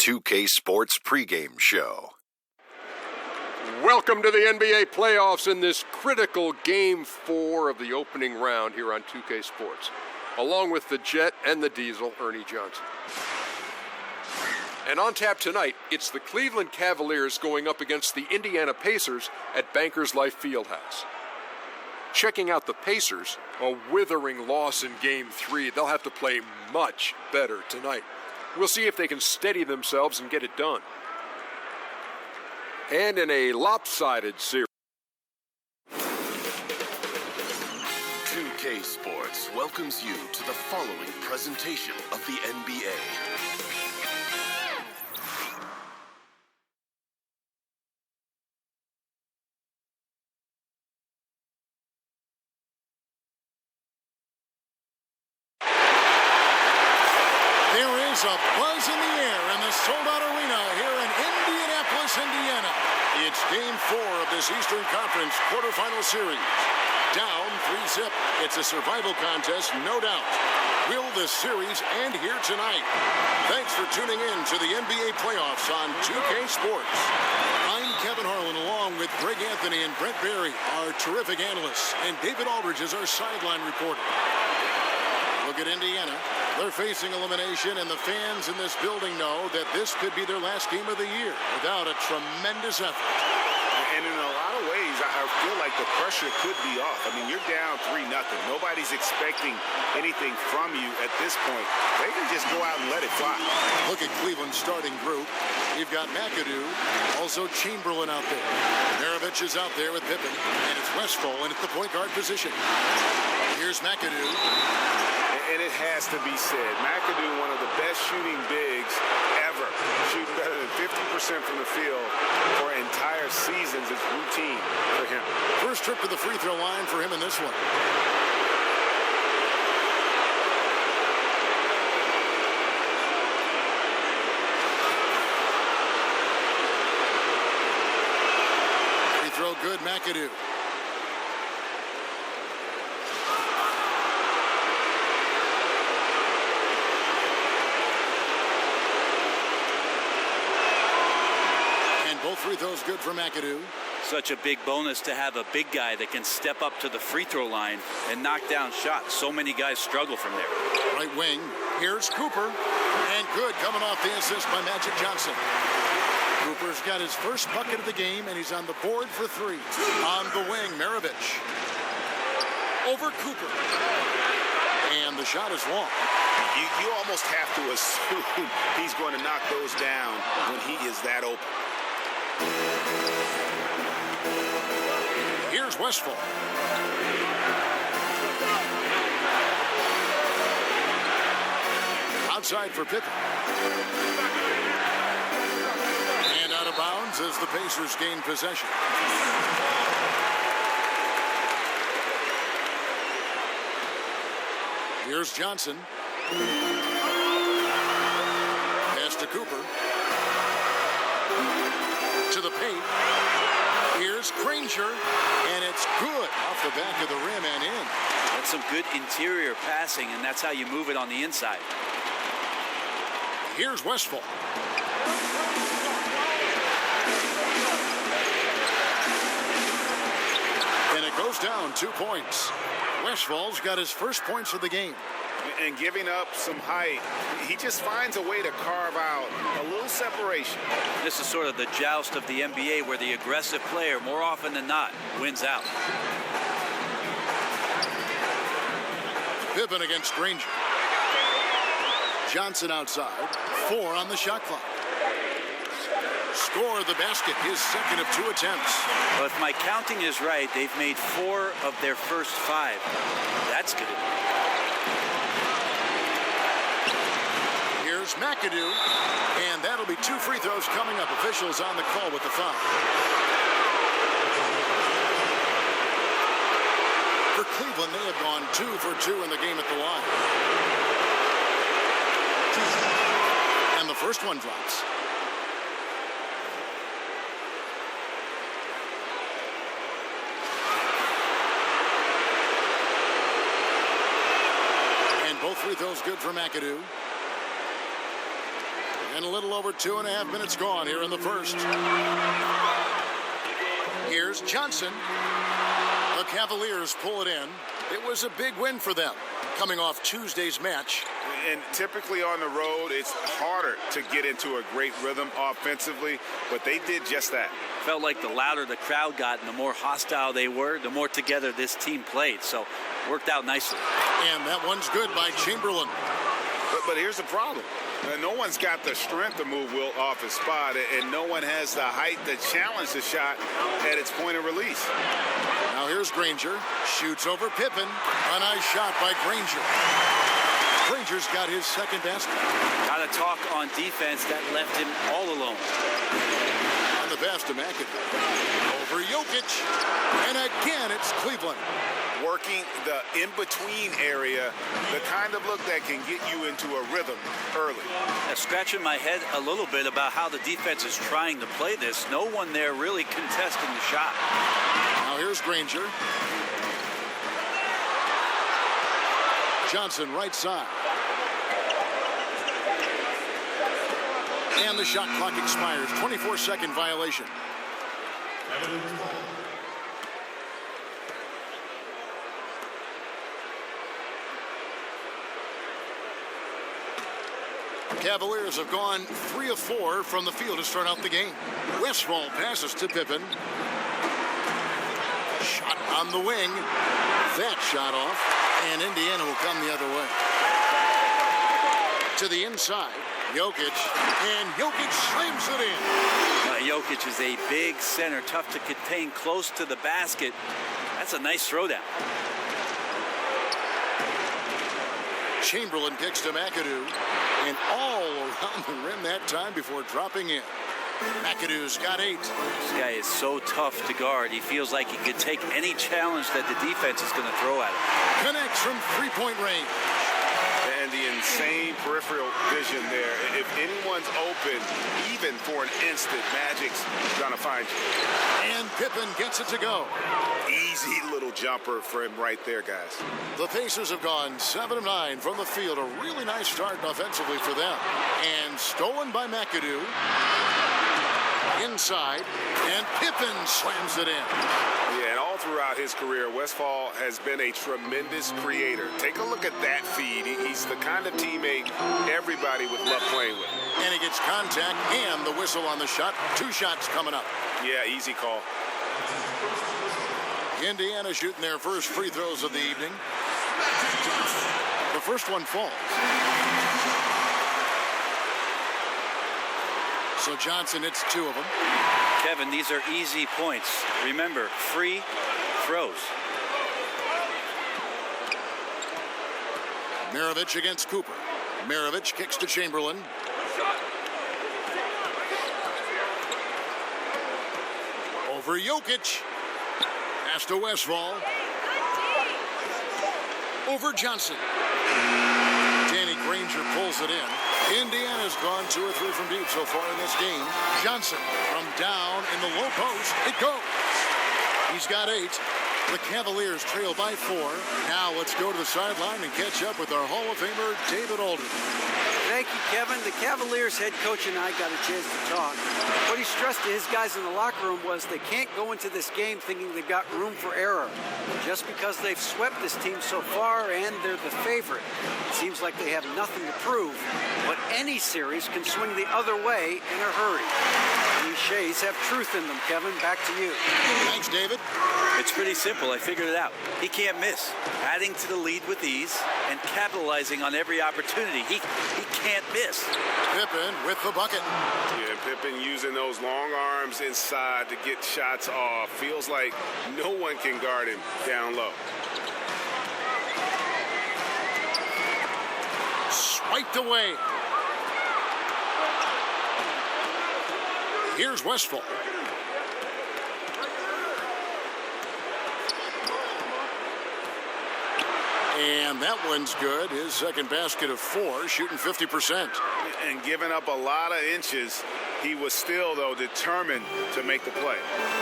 2K Sports pregame show. Welcome to the NBA playoffs in this critical Game 4 of the opening round here on 2K Sports, along with the Jet and the Diesel, Ernie Johnson. And on tap tonight, it's the Cleveland Cavaliers going up against the Indiana Pacers at Bankers Life Fieldhouse. Checking out the Pacers, a withering loss in Game 3. They'll have to play much better tonight. We'll see if they can steady themselves and get it done. And in a lopsided series. 2K Sports welcomes you to the following presentation of the NBA. There is a buzz in the air in the sold-out arena here in Indianapolis, Indiana. It's Game 4 of this Eastern Conference quarterfinal series. Down 3-zip. It's a survival contest, no doubt. Will this series end here tonight? Thanks for tuning in to the NBA playoffs on 2K Sports. I'm Kevin Harlan, along with Greg Anthony and Brent Barry, our terrific analysts, and David Aldridge is our sideline reporter. Look at Indiana. They're facing elimination, and the fans in this building know that this could be their last game of the year without a tremendous effort. And in a lot of ways, I feel like the pressure could be off. I mean, you're down 3-0. Nobody's expecting anything from you at this point. They can just go out and let it fly. Look at Cleveland's starting group. You've got McAdoo, also Chamberlain out there. Maravich is out there with Pippen, and it's Westphal in at the point guard position. Here's McAdoo. And it has to be said, McAdoo, one of the best shooting bigs ever. Shooting better than 50% from the field for entire seasons is routine for him. First trip to the free throw line for him in this one. Free throw good, McAdoo. Both free throws good for McAdoo. Such a big bonus to have a big guy that can step up to the free throw line and knock down shots. So many guys struggle from there. Right wing. Here's Cooper. And good coming off the assist by Magic Johnson. Cooper's got his first bucket of the game, and he's on the board for 3. On the wing, Maravich. Over Cooper. And the shot is long. You almost have to assume he's going to knock those down when he is that open. Here's Westphal. Outside for Pippen. And out of bounds as the Pacers gain possession. Here's Johnson. Pass to Cooper. To the paint. Here's Granger, and it's good off the back of the rim and in. That's some good interior passing, and that's how you move it on the inside. Here's Westphal. And it goes down 2 points. Westphal's got his first points of the game. And giving up some height, he just finds a way to carve out a little separation. This is sort of the joust of the NBA where the aggressive player, more often than not, wins out. Pippen against Granger. Johnson outside. 4 on the shot clock. Score the basket, his second of 2 attempts. Well, if my counting is right, they've made 4 of their first 5. That's good. Here's McAdoo, and that'll be 2 free throws coming up. Officials on the call with the foul. For Cleveland, they have gone 2 for 2 in the game at the line. And the first one drops. And both free throws good for McAdoo. And a little over 2.5 minutes gone here in the first. Here's Johnson. The Cavaliers pull it in. It was a big win for them, coming off Tuesday's match. And typically on the road, it's harder to get into a great rhythm offensively, but they did just that. Felt like the louder the crowd got and the more hostile they were, the more together this team played. So worked out nicely. And that one's good by Chamberlain. But here's the problem. No one's got the strength to move Wilt off his spot, and no one has the height to challenge the shot at its point of release. Now here's Granger. Shoots over Pippen. A nice shot by Granger. Granger's got his second basket. Got to talk on defense that left him all alone. On the pass to McAdoo. Over Jokic. And again, it's Cleveland. Working the in-between area, the kind of look that can get you into a rhythm early. Scratching my head a little bit about how the defense is trying to play this. No one there really contesting the shot. Now here's Granger. Johnson right side. And the shot clock expires. 24-second violation. Cavaliers have gone 3 of 4 from the field to start out the game. Westfall passes to Pippen. Shot on the wing. That shot off. And Indiana will come the other way. To the inside. Jokic. And Jokic slams it in. Jokic is a big center. Tough to contain close to the basket. That's a nice throwdown. Chamberlain kicks to McAdoo. And all around the rim that time before dropping in. McAdoo's got 8. This guy is so tough to guard. He feels like he could take any challenge that the defense is going to throw at him. Connects from three-point range. And the insane peripheral vision there. If anyone's open, even for an instant, Magic's going to find you. And Pippen gets it to go. Easy little jumper for him right there, guys. The Pacers have gone 7 of 9 from the field. A really nice start offensively for them. And stolen by McAdoo. Inside. And Pippen slams it in. Yeah, and all throughout his career, Westfall has been a tremendous creator. Take a look at that feed. He's the kind of teammate everybody would love playing with. And he gets contact and the whistle on the shot. 2 shots coming up. Yeah, easy call. Indiana shooting their first free throws of the evening. The first one falls. So Johnson hits 2 of them. Kevin, these are easy points. Remember, free throws. Maravich against Cooper. Maravich kicks to Chamberlain. Over Jokic. Pass to Westfall. Over Johnson. Danny Granger pulls it in. Indiana's gone 2 or 3 from deep so far in this game. Johnson from down in the low post. It goes. He's got 8. The Cavaliers trail by 4. Now let's go to the sideline and catch up with our Hall of Famer, David Aldridge. Thank you, Kevin. The Cavaliers head coach and I got a chance to talk. What he stressed to his guys in the locker room was they can't go into this game thinking they've got room for error. Just because they've swept this team so far and they're the favorite, it seems like they have nothing to prove. But any series can swing the other way in a hurry. Cliches have truth in them, Kevin. Back to you. Thanks, David. It's pretty simple. I figured it out. He can't miss. Adding to the lead with ease and capitalizing on every opportunity. He can't miss. Pippen with the bucket. Yeah, Pippen using those long arms inside to get shots off. Feels like no one can guard him down low. Swiped away. Here's Westfall. And that one's good. His second basket of 4, shooting 50%. And giving up a lot of inches, he was still, though, determined to make the play.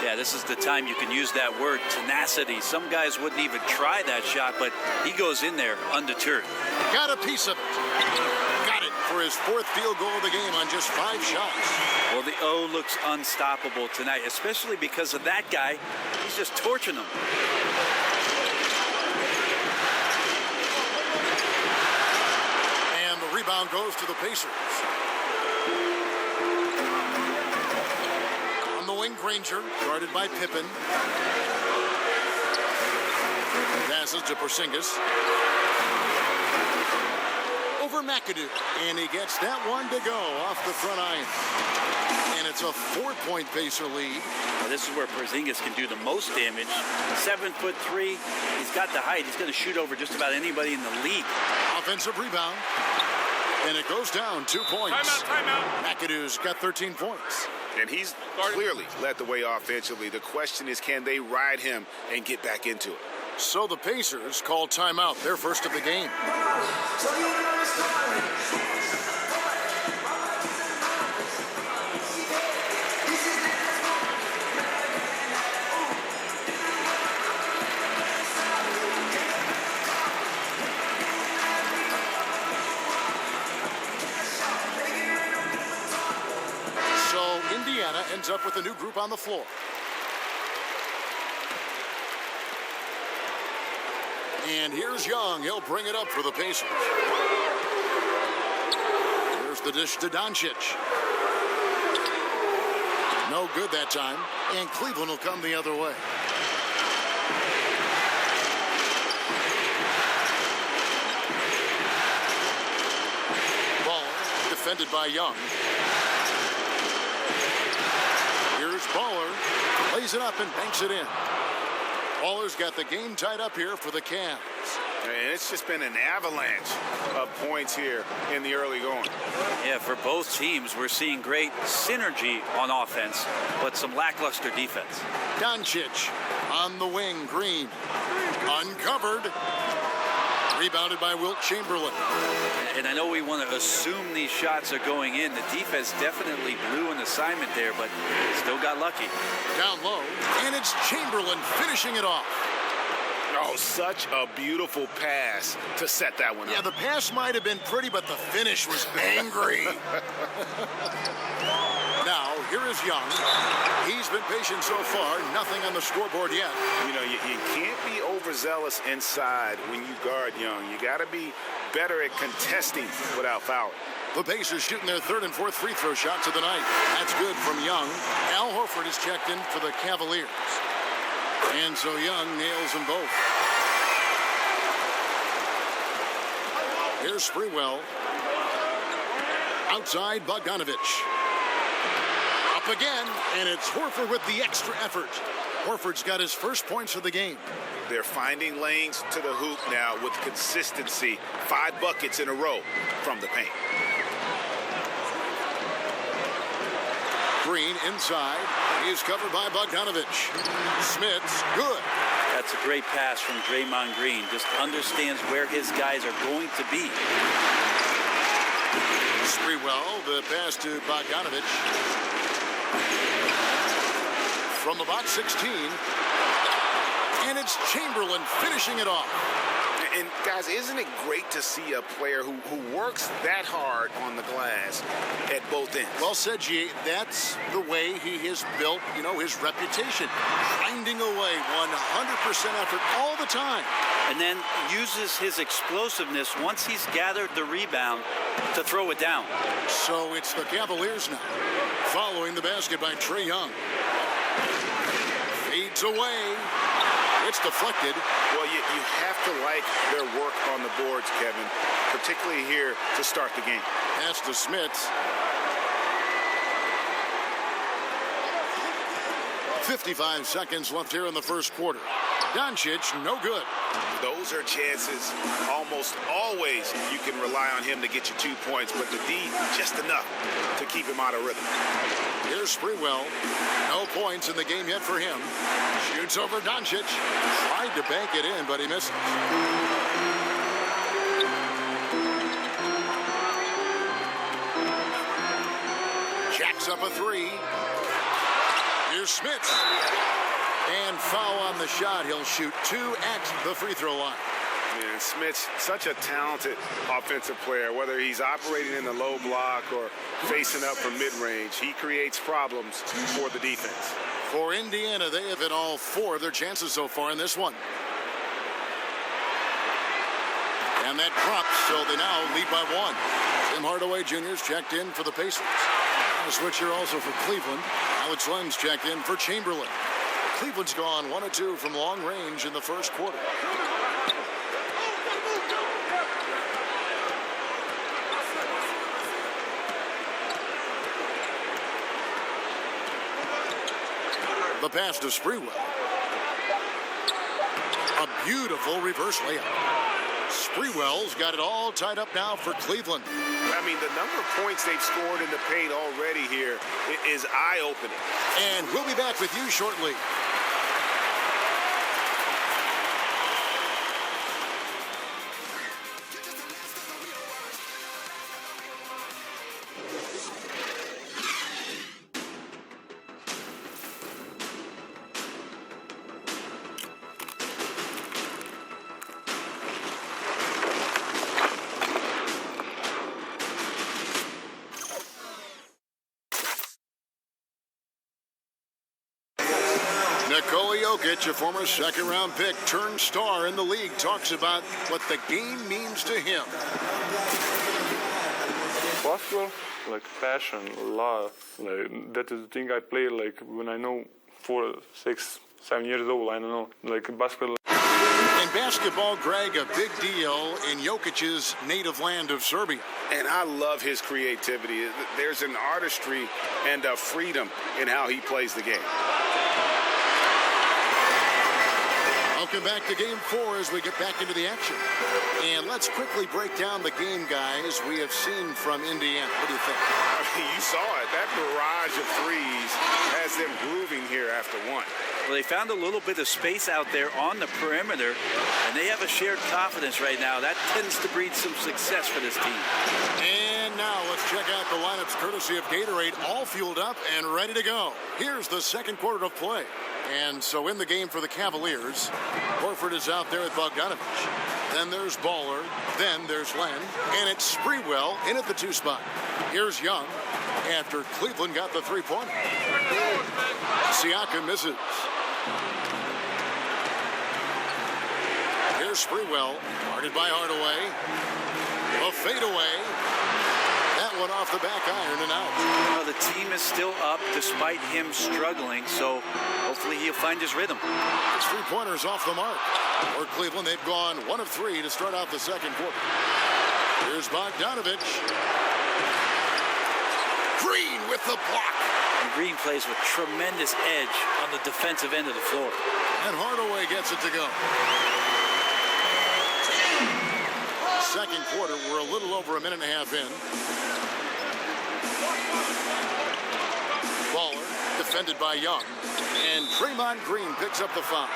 Yeah, this is the time you can use that word, tenacity. Some guys wouldn't even try that shot, but he goes in there undeterred. Got a piece of it. Got it for his 4th field goal of the game on just 5 shots. Well, the O looks unstoppable tonight, especially because of that guy. He's just torching them. And the rebound goes to the Pacers. On the wing, Granger, guarded by Pippen. Passes to Porzingis. Over McAdoo. And he gets that one to go off the front iron. And it's a 4-point Pacer lead. Now, this is where Porzingis can do the most damage. 7'3". He's got the height. He's going to shoot over just about anybody in the league. Offensive rebound. And it goes down 2 points. Timeout. McAdoo's got 13 points. And he's clearly led the way offensively. The question is, can they ride him and get back into it? So the Pacers call timeout, their first of the game. So Indiana ends up with a new group on the floor. And here's Young. He'll bring it up for the Pacers. Here's the dish to Doncic. No good that time. And Cleveland will come the other way. Ball defended by Young. Here's Baller. Plays it up and banks it in. Baller's got the game tied up here for the Cavs. And it's just been an avalanche of points here in the early going. Yeah, for both teams, we're seeing great synergy on offense, but some lackluster defense. Doncic on the wing. Green uncovered. Rebounded by Wilt Chamberlain. And I know we want to assume these shots are going in. The defense definitely blew an assignment there, but still got lucky. Down low, and it's Chamberlain finishing it off. Oh, such a beautiful pass to set that one up. Yeah, the pass might have been pretty, but the finish was angry. Now, here is Young. He's been patient so far. Nothing on the scoreboard yet. You know, you can't be overzealous inside when you guard Young. You got to be better at contesting without fouling. The Pacers shooting their 3rd and 4th free throw shots of the night. That's good from Young. Al Horford is checked in for the Cavaliers. And so Young nails them both. Here's Sprewell. Outside, Bogdanovich. Up again, and it's Horford with the extra effort. Horford's got his first points of the game. They're finding lanes to the hoop now with consistency. 5 buckets in a row from the paint. Green inside. He's covered by Bogdanovich. Smith's good. That's a great pass from Draymond Green. Just understands where his guys are going to be. Sprewell, the pass to Bogdanovich. From about 16. And it's Chamberlain finishing it off. And guys, isn't it great to see a player who works that hard on the glass at both ends? Well said, G. That's the way he has built, his reputation. Grinding away 100% effort all the time. And then uses his explosiveness once he's gathered the rebound to throw it down. So it's the Cavaliers now. Following the basket by Trae Young. Fades away. It's deflected. Well, you have to like their work on the boards, Kevin, particularly here to start the game. Pass to Smith. 55 seconds left here in the first quarter. Doncic, no good. Those are chances almost always you can rely on him to get you 2 points, but the D, just enough to keep him out of rhythm. Here's Sprewell. No points in the game yet for him. Shoots over Doncic. Tried to bank it in, but he missed. Jacks up a 3. Here's Smith. And foul on the shot. He'll shoot 2 at the free throw line. And Smith's such a talented offensive player, whether he's operating in the low block or facing up from mid-range. He creates problems for the defense. For Indiana, they have hit all 4 of their chances so far in this one. And that drops, so they now lead by 1. Tim Hardaway Jr. is checked in for the Pacers. A switch here also for Cleveland. Alex Len's checked in for Chamberlain. Cleveland's gone 1 of 2 from long range in the first quarter. The pass to Sprewell. A beautiful reverse layup. Sprewell's got it all tied up now for Cleveland. I mean, the number of points they've scored in the paint already here is eye-opening. And we'll be back with you shortly. Nikola Jokic, a former second-round pick, turned star in the league, talks about what the game means to him. Basketball, like passion, love. Like that is the thing I play. Like when I know 4, 6, 7 years old. I don't know. Like basketball. In basketball, Greg, a big deal in Jokic's native land of Serbia. And I love his creativity. There's an artistry and a freedom in how he plays the game. Welcome back to Game 4 as we get back into the action. And let's quickly break down the game, guys, we have seen from Indiana. What do you think? You saw it. That barrage of threes has them grooving here after 1. Well, they found a little bit of space out there on the perimeter, and they have a shared confidence right now. That tends to breed some success for this team. And now let's check out the lineups courtesy of Gatorade, all fueled up and ready to go. Here's the second quarter of play. And so in the game for the Cavaliers, Horford is out there with Bogdanovich. Then there's Baller. Then there's Len. And it's Sprewell in at the 2 spot. Here's Young after Cleveland got the 3-pointer. Siakam misses. Here's Sprewell, guarded by Hardaway. A fadeaway. That one off the back iron and out. Well, the team is still up despite him struggling, so hopefully he'll find his rhythm. His 3-pointers off the mark. For Cleveland, they've gone 1 of 3 to start out the second quarter. Here's Bogdanovich. Green with the block. And Green plays with tremendous edge on the defensive end of the floor. And Hardaway gets it to go. Second quarter, we're a little over a minute and a half in. Baller, defended by Young. And Draymond Green picks up the foul.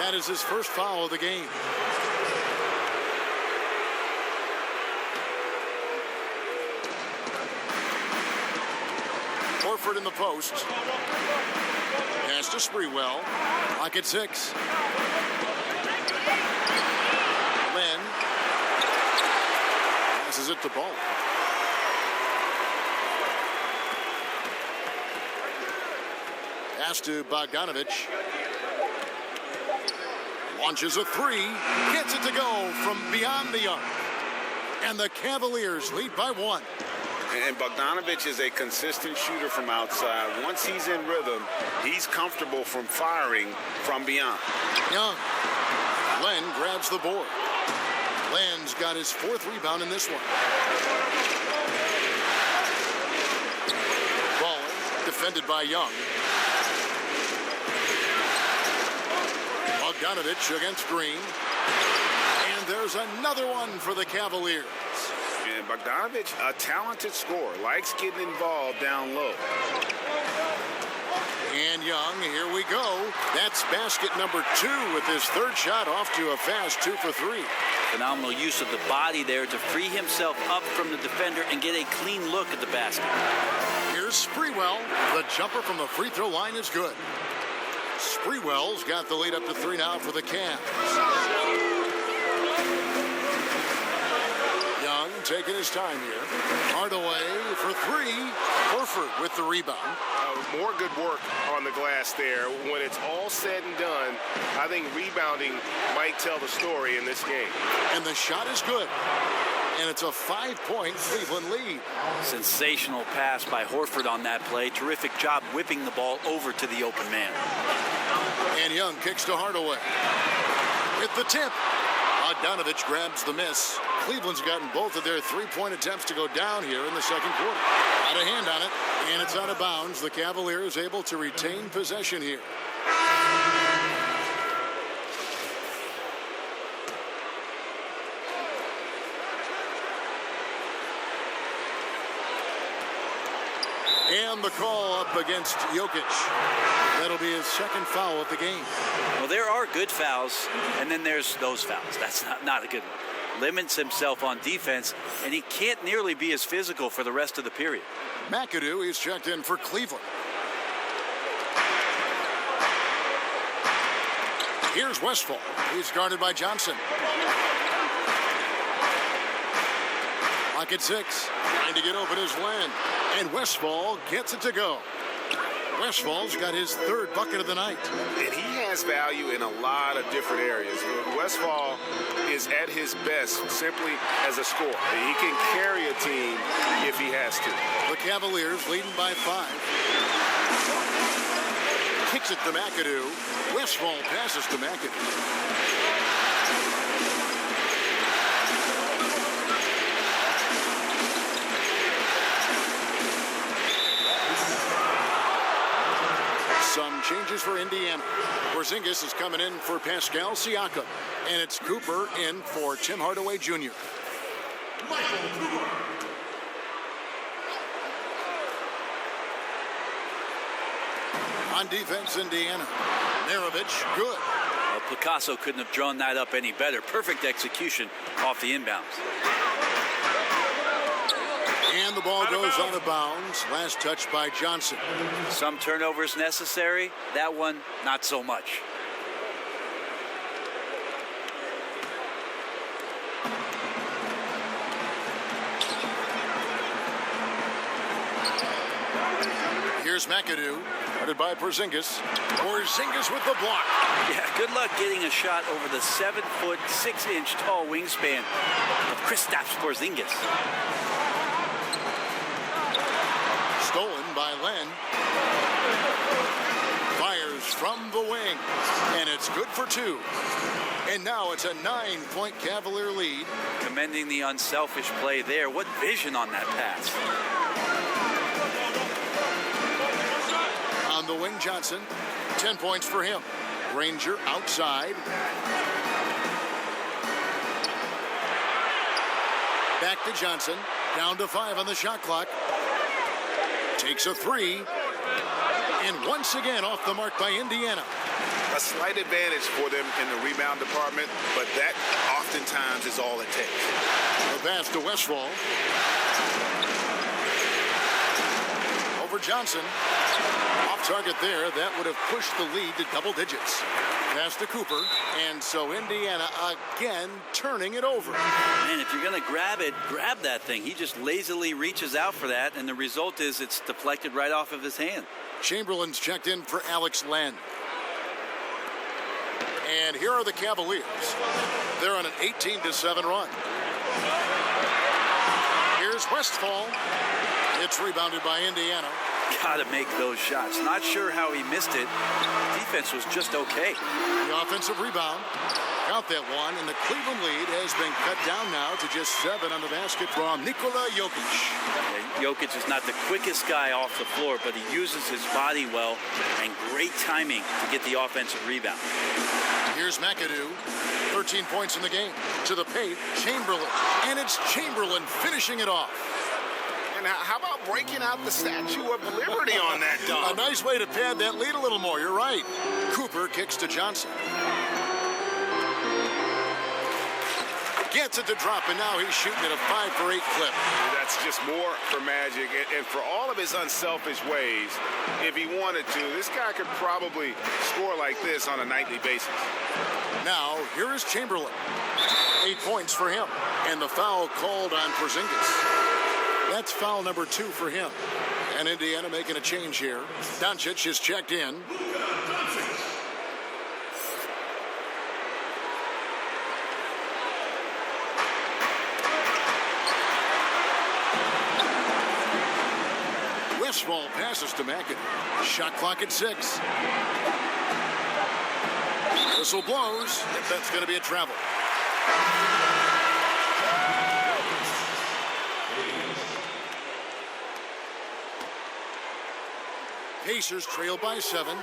That is his first foul of the game. Horford in the post. Pass to Sprewell. Clock at 6. Len passes it to Ball. Pass to Bogdanovich. Launches a 3. Gets it to go from beyond the arc. And the Cavaliers lead by 1. And Bogdanovich is a consistent shooter from outside. Once he's in rhythm, he's comfortable from firing from beyond. Young. Len grabs the board. Len's got his 4th rebound in this one. Baller, defended by Young. Bogdanovich against Green. And there's another one for the Cavaliers. And Bogdanovich, a talented scorer, likes getting involved down low. And Young, here we go. That's basket number 2 with his 3rd shot off to a fast 2 for 3. Phenomenal use of the body there to free himself up from the defender and get a clean look at the basket. Here's Sprewell. The jumper from the free throw line is good. Sprewell's got the lead up to 3 now for the Cavs. taking his time here. Hardaway for three. Horford with the rebound. More good work on the glass there. When it's all said and done, I think rebounding might tell the story in this game. And the shot is good. And it's a 5-point Cleveland lead. Sensational pass by Horford on that play. Terrific job whipping the ball over to the open man. And Young kicks to Hardaway. With the tip. Bogdanovich grabs the miss. Cleveland's gotten both of their three-point attempts to go down here in the second quarter. Out of hand on it, and it's out of bounds. The Cavaliers able to retain possession here. And the call up against Jokic. That'll be his second foul of the game. Well, there are good fouls, and then there's those fouls. That's not a good one. Limits himself on defense, and he can't nearly be as physical for the rest of the period. McAdoo is checked in for Cleveland. Here's Westphal. He's guarded by Johnson. Clock at 6. Trying to get open is Len. And Westphal gets it to go. Westphal's got his third bucket of the night. And he has value in a lot of different areas. Westphal is at his best simply as a scorer. He can carry a team if he has to. The Cavaliers leading by 5. Kicks it to McAdoo. Westphal passes to McAdoo. Some changes for Indiana. Porzingis is coming in for Pascal Siakam. And it's Cooper in for Tim Hardaway Jr. On defense, Indiana. Maravich, good. Well, Picasso couldn't have drawn that up any better. Perfect execution off the inbounds. And the ball goes out of bounds. Last touch by Johnson. Some turnovers necessary. That one, not so much. Here's McAdoo, guarded by Porzingis. Porzingis with the block. Yeah, good luck getting a shot over the 7-foot, 6-inch tall wingspan of Kristaps Porzingis. Stolen by Len. Fires from the wing. And it's good for 2. And now it's a 9-point Cavalier lead. Commending the unselfish play there. What vision on that pass. On the wing, Johnson. 10 points for him. Ranger outside. Back to Johnson. Down to 5 on the shot clock. Takes a 3. And once again off the mark by Indiana. A slight advantage for them in the rebound department, but that oftentimes is all it takes. The pass to Westphal. Over Johnson. Off target there. That would have pushed the lead to double digits. Pass to Cooper. And so Indiana again turning it over. Man, if you're going to grab it, grab that thing. He just lazily reaches out for that, and the result is it's deflected right off of his hand. Chamberlain's checked in for Alex Len. And here are the Cavaliers. They're on an 18-7 run. Here's Westphal. It's rebounded by Indiana. Got to make those shots. Not sure how he missed it. Defense was just okay. The offensive rebound. Count that one, and the Cleveland lead has been cut down now to just 7 on the basket from Nikola Jokic. Yeah, Jokic is not the quickest guy off the floor, but he uses his body well and great timing to get the offensive rebound. Here's McAdoo. 13 points in the game. To the paint, Chamberlain. And it's Chamberlain finishing it off. And how about breaking out the Statue of Liberty on that dunk? A nice way to pad that lead a little more. You're right. Cooper kicks to Johnson. Gets it to drop, and now he's shooting at a 5-for-8 clip. That's just more for Magic. And for all of his unselfish ways, if he wanted to, this guy could probably score like this on a nightly basis. Now, here is Chamberlain. 8 points for him. And the foul called on Porzingis. That's foul number 2 for him. And Indiana making a change here. Doncic is checked in. Westfall passes to McAdoo. Shot clock at 6. Whistle blows. That's going to be a travel. Pacers trail by 7.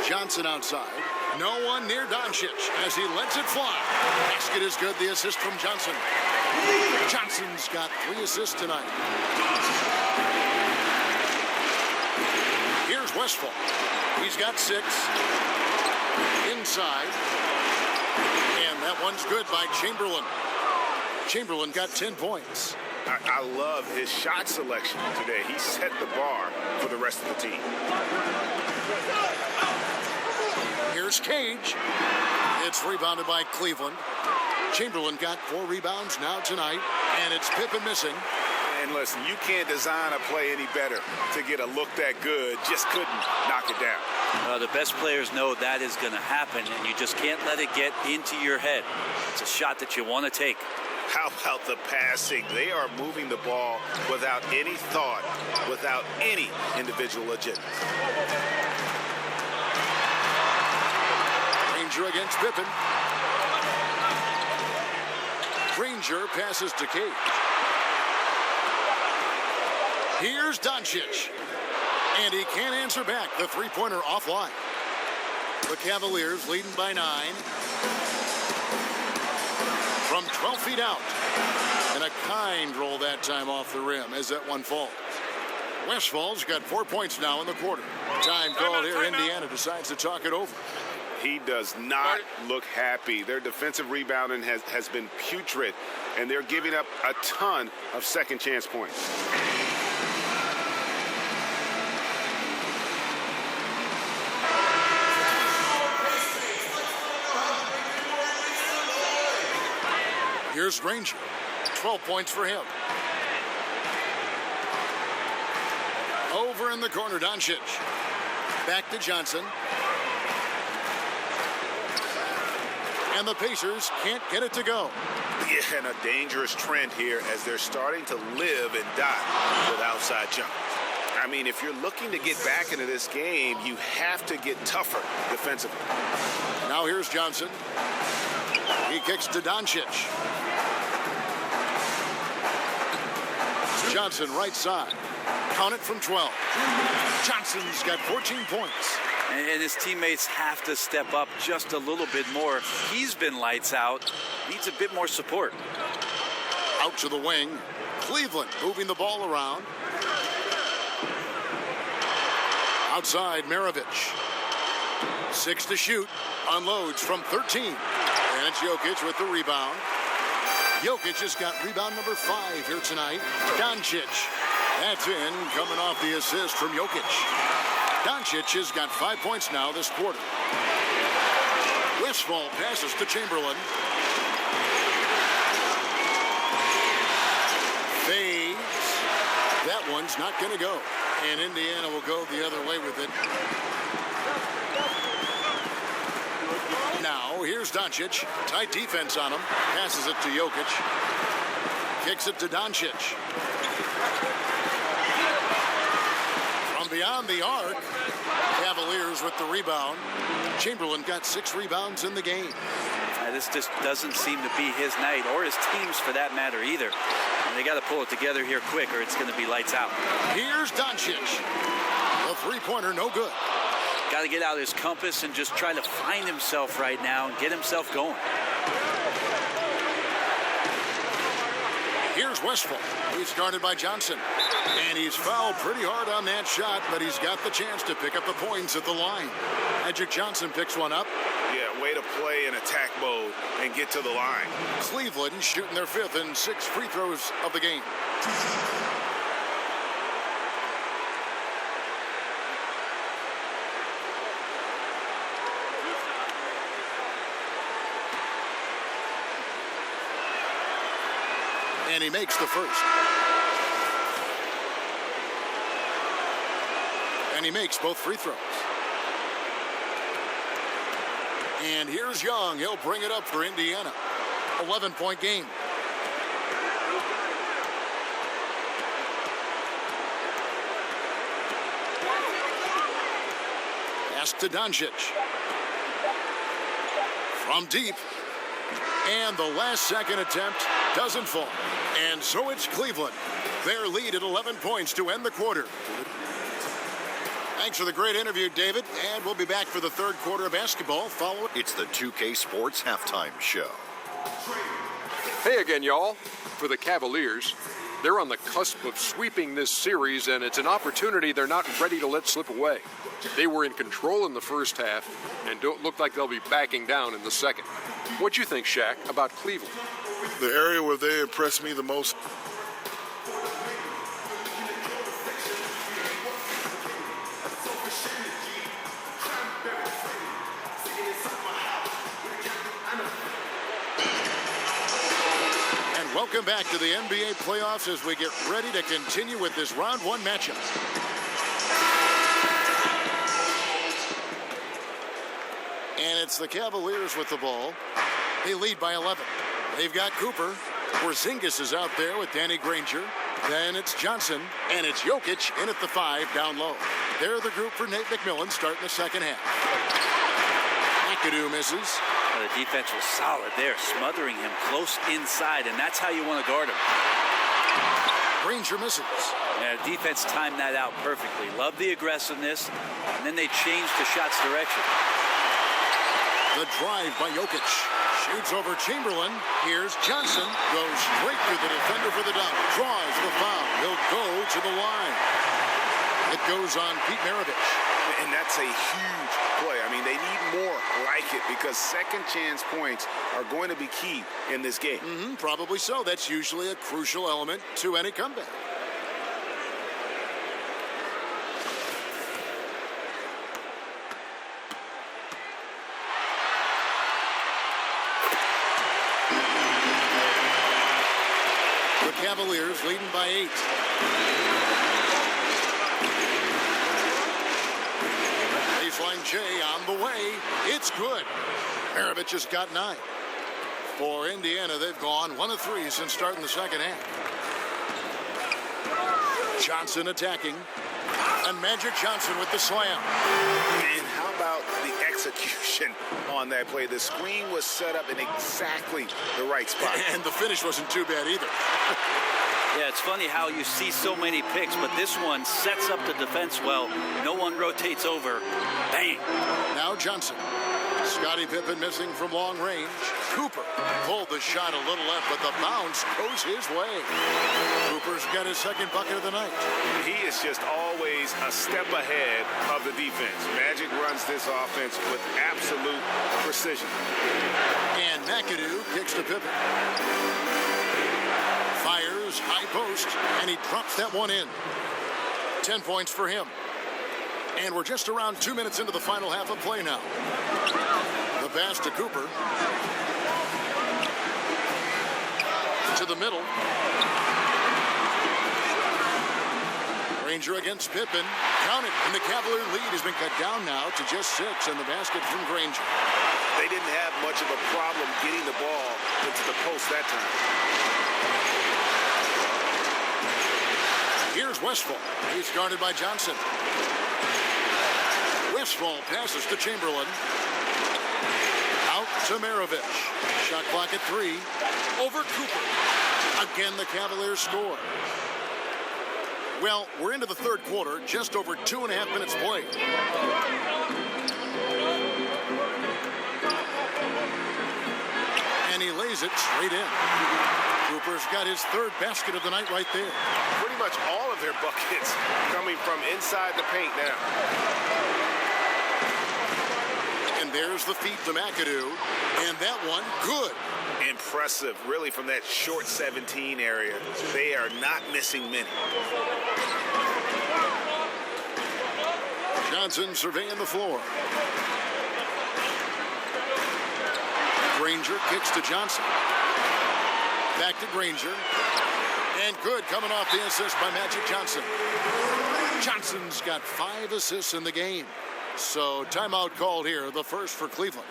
Johnson outside. No one near Doncic as he lets it fly. Basket is good. The assist from Johnson. Johnson's got 3 assists tonight. Here's Westfall. He's got 6. Inside. And that one's good by Chamberlain. Chamberlain got 10 points. I love his shot selection today. He set the bar for the rest of the team. Here's Cage. It's rebounded by Cleveland. Chamberlain got 4 rebounds now tonight, and it's Pippen missing. And listen, you can't design a play any better to get a look that good. Just couldn't knock it down. The best players know that is going to happen, and you just can't let it get into your head. It's a shot that you want to take. How about the passing? They are moving the ball without any thought, without any individual agenda. Granger against Pippen. Granger passes to Cage. Here's Doncic. And he can't answer back. The three-pointer offline. The Cavaliers leading by 9. From 12 feet out. And a kind roll that time off the rim as that one falls. Westfall's got 4 points now in the quarter. Time called here. Indiana decides to talk it over. He does not look happy. Their defensive rebounding has been putrid, and they're giving up a ton of second chance points. Here's Granger. 12 points for him. Over in the corner, Doncic. Back to Johnson. And the Pacers can't get it to go. Yeah, and a dangerous trend here as they're starting to live and die with outside jumpers. I mean, if you're looking to get back into this game, you have to get tougher defensively. Now here's Johnson. He kicks to Doncic. Johnson right side. Count it from 12. Johnson's got 14 points. And his teammates have to step up just a little bit more. He's been lights out. Needs a bit more support. Out to the wing. Cleveland moving the ball around. Outside, Maravich. 6 to shoot. Unloads from 13. And it's Jokic with the rebound. Jokic has got rebound number 5 here tonight. Doncic. That's in, coming off the assist from Jokic. Doncic has got 5 points now this quarter. Westfall passes to Chamberlain. Fades. That one's not going to go. And Indiana will go the other way with it. Now, here's Doncic. Tight defense on him. Passes it to Jokic. Kicks it to Doncic. From beyond the arc, Cavaliers with the rebound. Chamberlain got 6 rebounds in the game. This just doesn't seem to be his night, or his team's for that matter either. And they got to pull it together here quick, or it's going to be lights out. Here's Doncic. The three-pointer, no good. Got to get out his compass and just try to find himself right now and get himself going. Here's Westfall. He's guarded by Johnson. And he's fouled pretty hard on that shot, but he's got the chance to pick up the points at the line. Magic Johnson picks one up. Yeah, way to play in attack mode and get to the line. Cleveland shooting their 5th and 6th free throws of the game. And he makes the first. And he makes both free throws. And here's Young. He'll bring it up for Indiana. 11-point game. Pass to Doncic. From deep. And the last second attempt doesn't fall. And so it's Cleveland. Their lead at 11 points to end the quarter. Thanks for the great interview, David. And we'll be back for the third quarter of basketball. Follow it. It's the 2K Sports Halftime Show. Hey again, y'all. For the Cavaliers, they're on the cusp of sweeping this series, and it's an opportunity they're not ready to let slip away. They were in control in the first half and don't look like they'll be backing down in the second. What do you think, Shaq, about Cleveland? The area where they impressed me the most. And welcome back to the NBA playoffs as we get ready to continue with this round one matchup. And it's the Cavaliers with the ball. They lead by 11. They've got Cooper. Porzingis is out there with Danny Granger. Then it's Johnson, and it's Jokic in at the 5 down low. They're the group for Nate McMillan starting the second half. McAdoo misses. The defense was solid there, smothering him close inside, and that's how you want to guard him. Granger misses. Yeah, defense timed that out perfectly. Love the aggressiveness, and then they changed the shot's direction. The drive by Jokic. Shoots over Chamberlain. Here's Johnson. Goes straight through the defender for the dunk. Draws the foul. He'll go to the line. It goes on Pete Maravich. And that's a huge play. I mean, they need more like it because second chance points are going to be key in this game. Probably so. That's usually a crucial element to any comeback. Cavaliers leading by 8. Baseline J on the way. It's good. Maravich has got 9. For Indiana, they've gone 1 of 3 since starting the second half. Johnson attacking. And Magic Johnson with the slam. And how about the execution on that play? The screen was set up in exactly the right spot. And the finish wasn't too bad either. Yeah, it's funny how you see so many picks, but this one sets up the defense well. No one rotates over. Bang. Now Johnson. Scottie Pippen missing from long range. Cooper pulled the shot a little left, but the bounce goes his way. Cooper's got his second bucket of the night. He is just always a step ahead of the defense. Magic runs this offense with absolute precision. And McAdoo kicks to Pippen. Fires high post, and he drops that one in. 10 points for him. And we're just around 2 minutes into the final half of play now. The pass to Cooper. To the middle. Granger against Pippen. Count it. And the Cavalier lead has been cut down now to just 6. And the basket from Granger. They didn't have much of a problem getting the ball into the post that time. Here's Westphal. He's guarded by Johnson. Westphal passes to Chamberlain. Out to Maravich. Shot clock at 3. Over Cooper. Again, the Cavaliers score. Well, we're into the third quarter. Just over 2.5 minutes played. And he lays it straight in. Cooper's got his third basket of the night right there. Pretty much all of their buckets coming from inside the paint now. And there's the feed to McAdoo. And that one, good. Impressive, really, from that short 17 area. They are not missing many. Johnson surveying the floor. Granger kicks to Johnson. Back to Granger. And good coming off the assist by Magic Johnson. Johnson's got 5 assists in the game. So timeout called here, the first for Cleveland.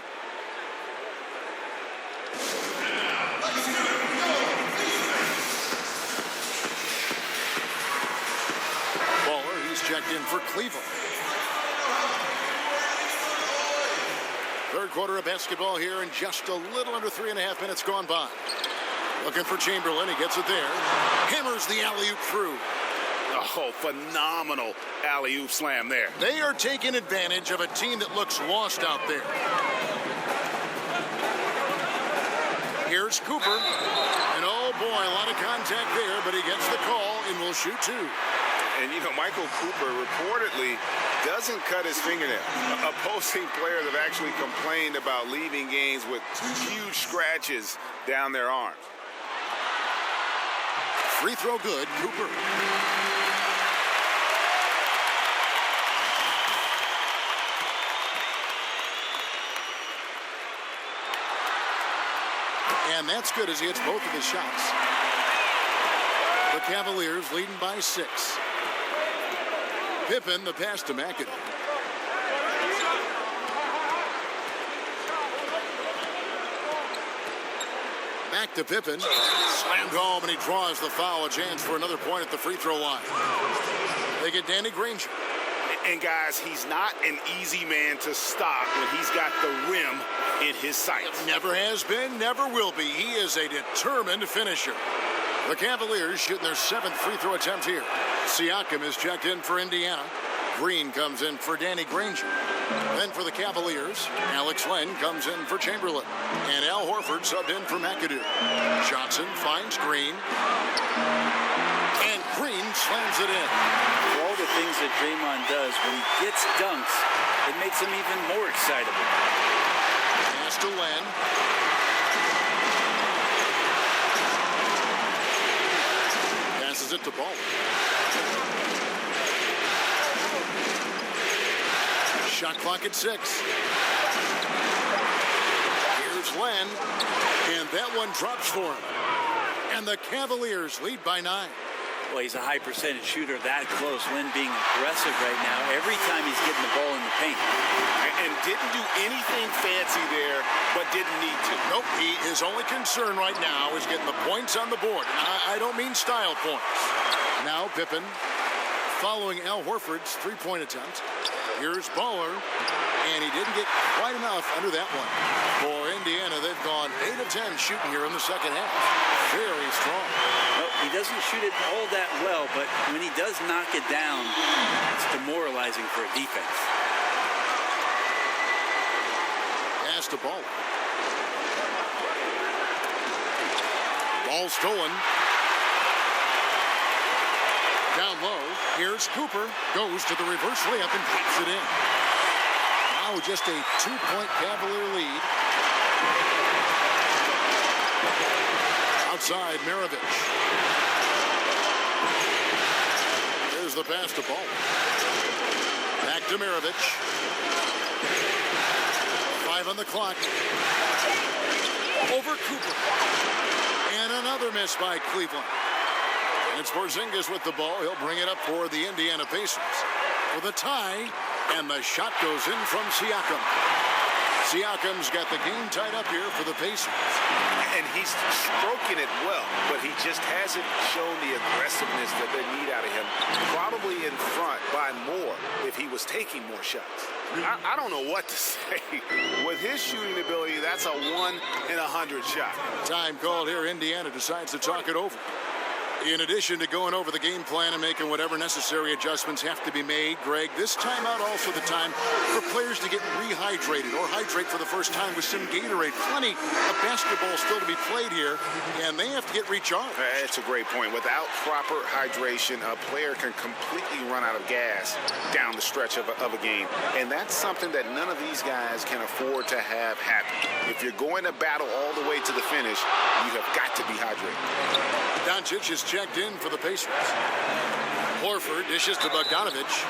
Baller, he's checked in for Cleveland. Third quarter of basketball here, and just a little under 3.5 minutes gone by. Looking for Chamberlain. He gets it there. Hammers the alley-oop through. Oh, phenomenal alley-oop slam there. They are taking advantage of a team that looks lost out there. Here's Cooper. And oh boy, a lot of contact there, but he gets the call and will shoot 2. And, you know, Michael Cooper reportedly doesn't cut his fingernail. Opposing players have actually complained about leaving games with huge scratches down their arms. Free throw good, Cooper. And that's good as he hits both of his shots. The Cavaliers leading by 6. Pippen, the pass to McAdoo. Back to Pippen. Slammed home, and he draws the foul. A chance for another point at the free throw line. They get Danny Granger. And, guys, he's not an easy man to stop when he's got the rim in his sights. Never has been, never will be. He is a determined finisher. The Cavaliers shooting their 7th free throw attempt here. Siakam is checked in for Indiana. Green comes in for Danny Granger. Then for the Cavaliers, Alex Len comes in for Chamberlain. And Al Horford subbed in for McAdoo. Johnson finds Green. And Green slams it in. For all the things that Draymond does, when he gets dunks, it makes him even more excitable. Pass to Len. Passes it to Baller. Shot clock at 6. Here's Len. And that one drops for him. And the Cavaliers lead by 9. Well, he's a high percentage shooter that close. Len being aggressive right now every time he's getting the ball in the paint. And didn't do anything fancy there, but didn't need to. Nope, his only concern right now is getting the points on the board. And I don't mean style points. Now Pippen following Al Horford's three-point attempt. Here's Baller, and he didn't get quite enough under that one. For Indiana, they've gone 8 of 10 shooting here in the second half. Very strong. Well, he doesn't shoot it all that well, but when he does knock it down, it's demoralizing for a defense. Pass to Baller. Ball stolen. Down low, here's Cooper, goes to the reverse layup and pops it in. Now just a 2-point Cavalier lead. Outside, Maravich. There's the pass to Ball. Back to Maravich. 5 on the clock. Over Cooper. And another miss by Cleveland. And it's Porzingis with the ball. He'll bring it up for the Indiana Pacers. For the tie, and the shot goes in from Siakam. Siakam's got the game tied up here for the Pacers. And he's stroking it well, but he just hasn't shown the aggressiveness that they need out of him. Probably in front by more if he was taking more shots. I don't know what to say. With his shooting ability, that's a 1 in 100 shot. Time called here. Indiana decides to talk it over. In addition to going over the game plan and making whatever necessary adjustments have to be made, Greg, this timeout also the time for players to get rehydrated or hydrate for the first time with some Gatorade. Plenty of basketball still to be played here, and they have to get recharged. That's a great point. Without proper hydration, a player can completely run out of gas down the stretch of a game, and that's something that none of these guys can afford to have happen. If you're going to battle all the way to the finish, you have got to be hydrated. Doncic is checked in for the Pacers. Horford dishes to Bogdanovich.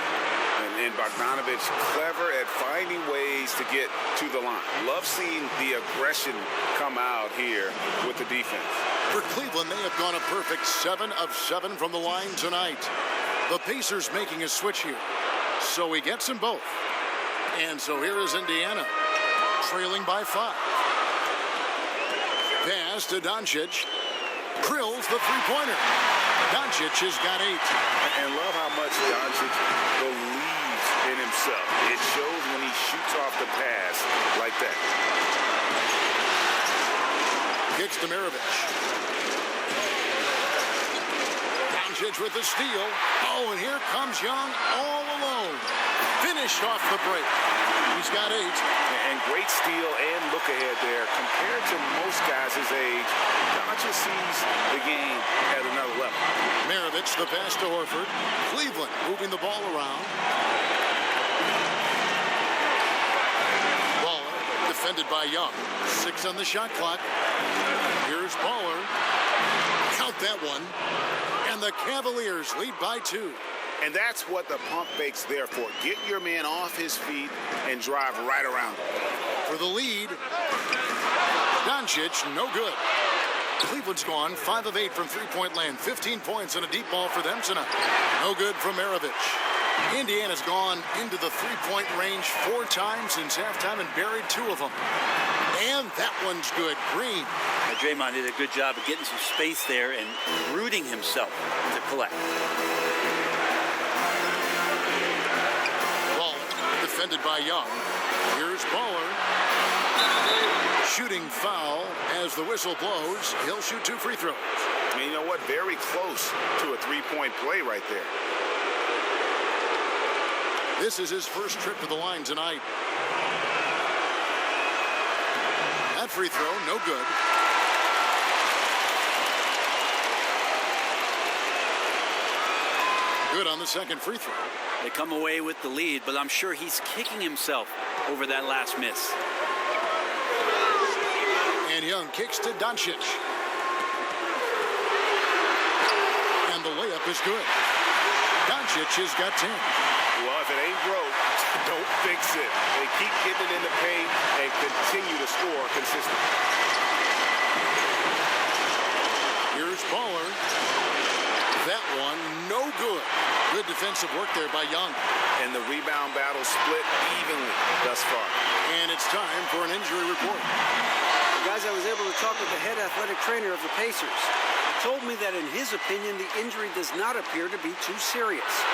And Bogdanovich clever at finding ways to get to the line. Love seeing the aggression come out here with the defense. For Cleveland, they have gone a perfect 7 of 7 from the line tonight. The Pacers making a switch here. So he gets them both. And so here is Indiana, trailing by 5. Pass to Doncic. Drills the three-pointer. Doncic has got 8. And love how much Doncic believes in himself. It shows when he shoots off the pass like that. Kicks to Maravich. Doncic with the steal. Oh, and here comes Young all alone. Finished off the break. He's got 8. And great steal and look ahead there. Compared to most guys his age, Doncic sees the game at another level. Maravich, the pass to Horford. Cleveland moving the ball around. Baller defended by Young. 6 on the shot clock. Here's Baller. Count that one. And the Cavaliers lead by 2. And that's what the pump fake's there for. Get your man off his feet and drive right around him. For the lead, Doncic, no good. Cleveland's gone 5 of 8 from three-point land. 15 points and a deep ball for them tonight. No good from Maravich. Indiana's gone into the three-point range 4 times since halftime and buried 2 of them. And that one's good. Green. Draymond did a good job of getting some space there and rooting himself to collect. Defended by Young. Here's Baller. Shooting foul as the whistle blows. He'll shoot 2 free throws. And you know what? Very close to a three-point play right there. This is his first trip to the line tonight. That free throw, no good. Good on the second free throw. They come away with the lead, but I'm sure he's kicking himself over that last miss. And Young kicks to Doncic. And the layup is good. Doncic has got 10. Well, if it ain't broke, don't fix it. They keep getting it in the paint and continue to score consistently. Here's Baller. That one, no good. Good defensive work there by Young. And the rebound battle split evenly thus far. And it's time for an injury report. Guys, I was able to talk with the head athletic trainer of the Pacers. He told me that in his opinion, the injury does not appear to be too serious.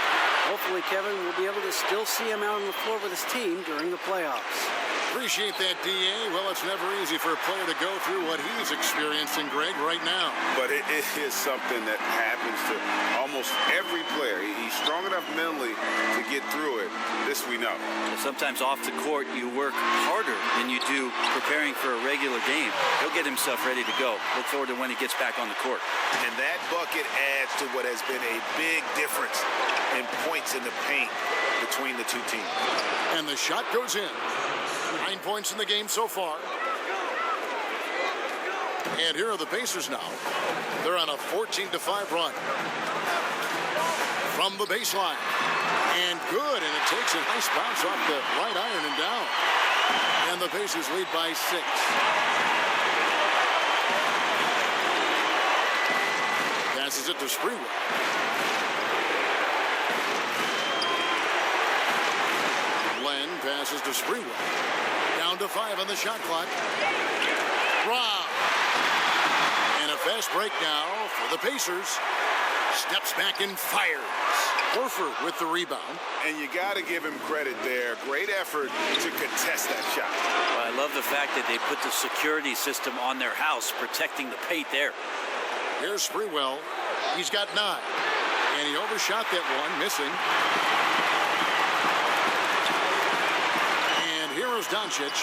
Hopefully, Kevin will be able to still see him out on the floor with his team during the playoffs. Appreciate that, D.A. Well, it's never easy for a player to go through what he's experiencing, Greg, right now. But it is something that happens to almost every player. He's strong enough mentally to get through it. This we know. Sometimes off the court, you work harder than you do preparing for a regular game. He'll get himself ready to go. Look forward to when he gets back on the court. And that bucket adds to what has been a big difference in points in the paint between the two teams. And the shot goes in. 9 points in the game so far. And here are the Pacers now. They're on a 14-5 run. From the baseline. And good, and it takes a nice bounce off the right iron and down. And the Pacers lead by 6. Passes it to Sprewell. Len passes to Sprewell. Down to 5 on the shot clock. Rob. And a fast break now for the Pacers. Steps back and fires. Horford with the rebound. And you got to give him credit there. Great effort to contest that shot. Well, I love the fact that they put the security system on their house, protecting the paint there. Here's Sprewell. He's got 9. And he overshot that one, missing. And here is Doncic.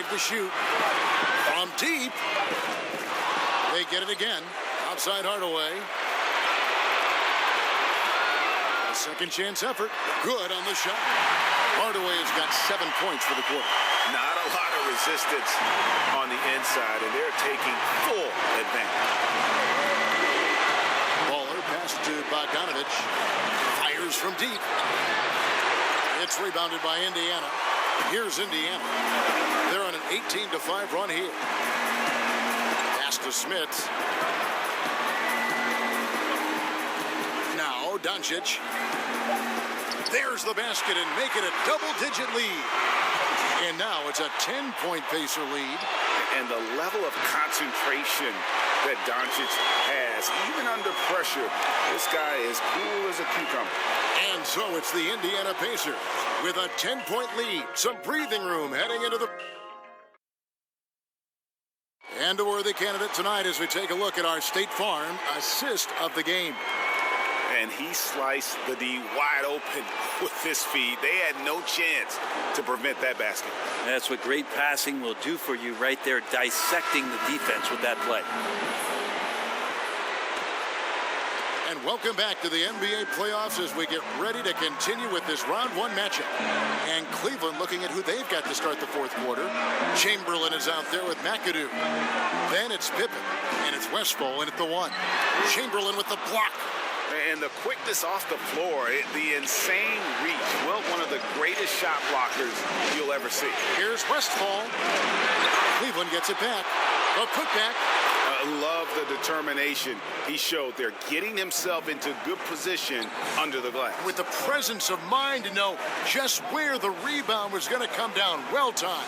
To shoot from deep. They get it again. Outside Hardaway. A second chance effort. Good on the shot. Hardaway has got 7 points for the quarter. Not a lot of resistance on the inside, and they're taking full advantage. Baller pass to Bogdanovich. Fires Fires from deep. It's rebounded by Indiana. Here's Indiana. They're on an 18-5 run here. Pass to Smith. Now Doncic. There's the basket and make it a double-digit lead. And now it's a 10-point Pacer lead. And the level of concentration that Doncic has, even under pressure, this guy is cool as a cucumber. And so it's the Indiana Pacers with a 10-point lead. Some breathing room heading into the... And a worthy candidate tonight as we take a look at our State Farm assist of the game. And he sliced the D wide open with this feed. They had no chance to prevent that basket. That's what great passing will do for you right there, dissecting the defense with that play. And welcome back to the NBA playoffs as we get ready to continue with this round one matchup. And Cleveland looking at who they've got to start the fourth quarter. Chamberlain is out there with McAdoo. Then it's Pippen, and it's Westphal in at the one. Chamberlain with the block. And the quickness off the floor, the insane reach. Well, one of the greatest shot blockers you'll ever see. Here's Westphal. Cleveland gets it back. A putback. Love the determination he showed there, getting himself into good position under the glass. With the presence of mind to know just where the rebound was going to come down. Well timed.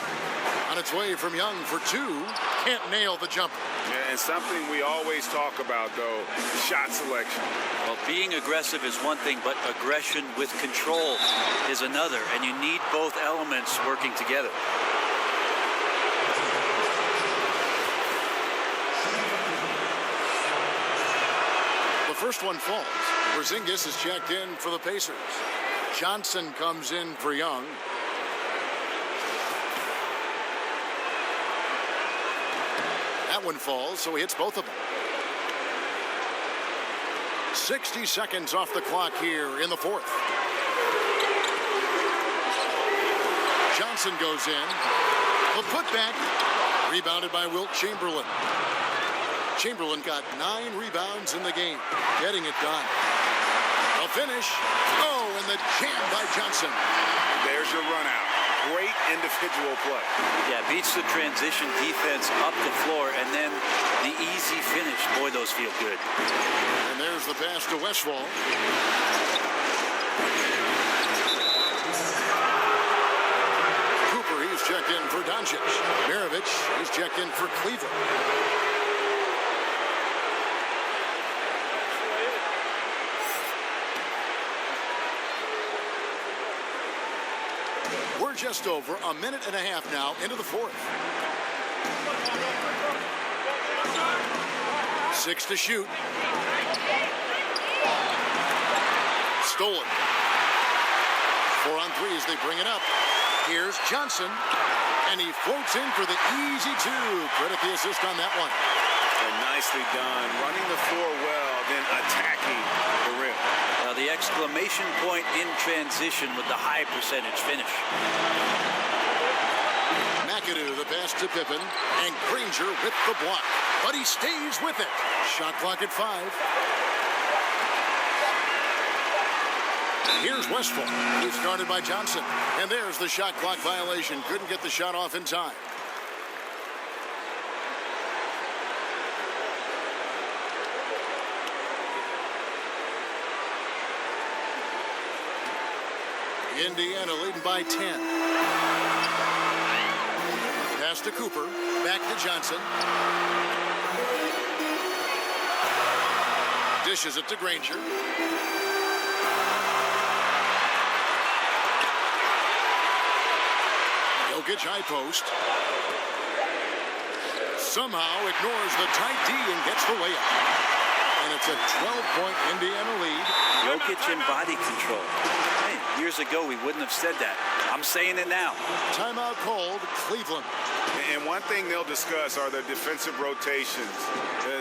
On its way from Young for two. Can't nail the jumper. Yeah, and something we always talk about, though, shot selection. Well, being aggressive is one thing, but aggression with control is another, and you need both elements working together. The first one falls. Porzingis is checked in for the Pacers. Johnson comes in for Young. That one falls, so he hits both of them. 60 seconds off the clock here in the fourth. Johnson goes in. The putback. Rebounded by Wilt Chamberlain. Chamberlain got 9 rebounds in the game. Getting it done. A finish. Oh, and the jam by Johnson. There's your run out. Great individual play. Yeah, beats the transition defense up the floor, and then the easy finish. Boy, those feel good. And there's the pass to Westphal. Cooper, he's checked in for Doncic. Mirovic is checked in for Cleveland. We're just over a minute and a half now into the fourth. 6 to shoot. Stolen. 4 on 3 as they bring it up. Here's Johnson. And he floats in for the easy two. Credit the assist on that one. And nicely done. Running the floor well, then attacking the rim. The exclamation point in transition with the high percentage finish. McAdoo, the pass to Pippen, and Granger with the block. But he stays with it. Shot clock at 5. Here's Westphal. He's guarded by Johnson. And there's the shot clock violation. Couldn't get the shot off in time. Indiana leading by 10. Pass to Cooper. Back to Johnson. Dishes it to Granger. Jokic high post. Somehow ignores the tight D and gets the layup. And it's a 12-point Indiana lead. Jokic in body control. Hey, years ago, we wouldn't have said that. I'm saying it now. Timeout called, Cleveland. And one thing they'll discuss are the defensive rotations.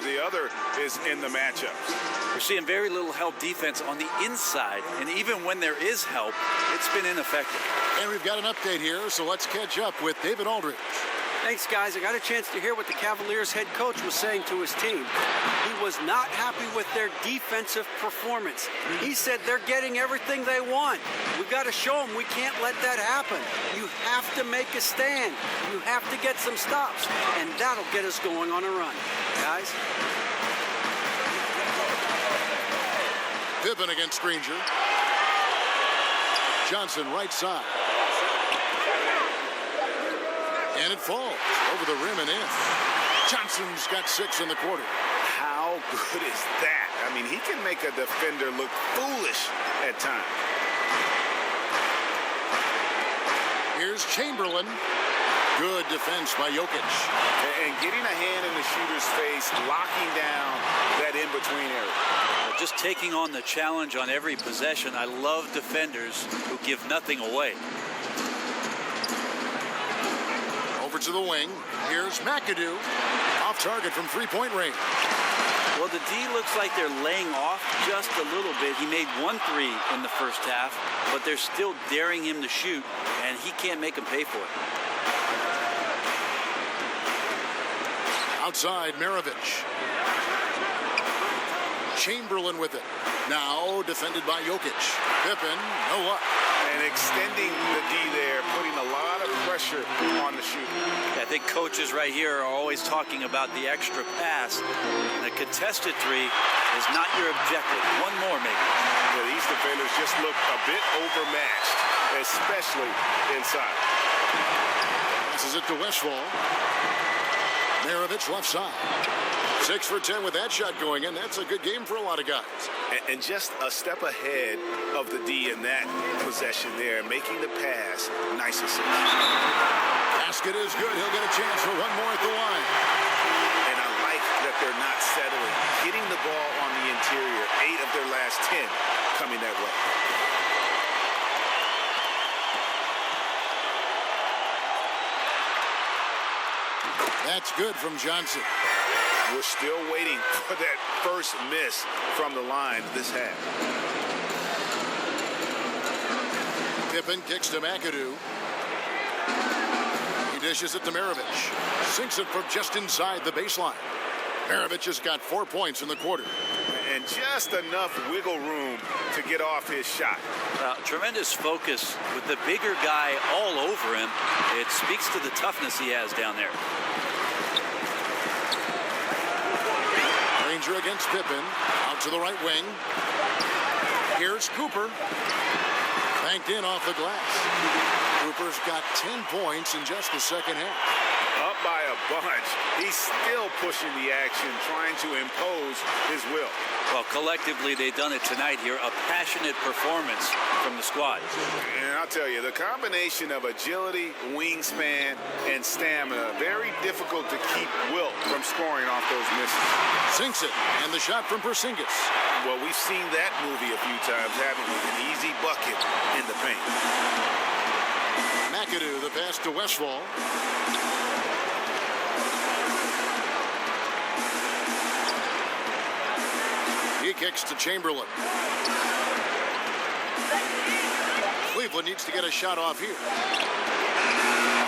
The other is in the matchups. We're seeing very little help defense on the inside, and even when there is help, it's been ineffective. And we've got an update here, so let's catch up with David Aldridge. Thanks, guys. I got a chance to hear what the Cavaliers head coach was saying to his team. He was not happy with their defensive performance. He said they're getting everything they want. We've got to show them we can't let that happen. You have to make a stand. You have to get some stops, and that'll get us going on a run. Guys? Pippen against Granger. Johnson right side. And it falls over the rim and in. Johnson's got 6 in the quarter. How good is that? I mean, he can make a defender look foolish at times. Here's Chamberlain. Good defense by Jokic. And getting a hand in the shooter's face, locking down that in-between area. Just taking on the challenge on every possession. I love defenders who give nothing away. Over to the wing. Here's McAdoo. Off target from three-point range. Well, the D looks like they're laying off just a little bit. He made 1 3 in the first half, but they're still daring him to shoot, and he can't make them pay for it. Outside, Maravich. Chamberlain with it. Now defended by Jokic. Pippen, no luck. And extending the D there, putting a lot of pressure on the shooter. I think coaches right here are always talking about the extra pass. And a contested 3 is not your objective. One more, maybe. Yeah, these defenders just look a bit overmatched, especially inside. Passes it to Westfall. Maravich left side. 6 for 10 with that shot going in. That's a good game for a lot of guys. And just a step ahead of the D in that possession there, making the pass nice and simple. Basket is good. He'll get a chance for one more at the line. And I like that they're not settling. Getting the ball on the interior, 8 of their last 10 coming that way. That's good from Johnson. We're still waiting for that first miss from the line this half. Pippen kicks to McAdoo. He dishes it to Maravich. Sinks it from just inside the baseline. Maravich has got 4 points in the quarter. And just enough wiggle room to get off his shot. Tremendous focus with the bigger guy all over him. It speaks to the toughness he has down there. Granger against Pippen. Out to the right wing. Here's Cooper. Banked in off the glass. Cooper's got 10 points in just the second half. Up by a bunch. He's still pushing the action, trying to impose his will. Well, collectively, they've done it tonight here. A passionate performance from the squad. And I'll tell you, the combination of agility, wingspan, and stamina, very difficult to keep Wilt from scoring off those misses. Sinks it, and the shot from Porzingis. Well, we've seen that movie a few times, haven't we? An easy bucket in the paint. McAdoo, the pass to Westfall. He kicks to Chamberlain. Cleveland needs to get a shot off here.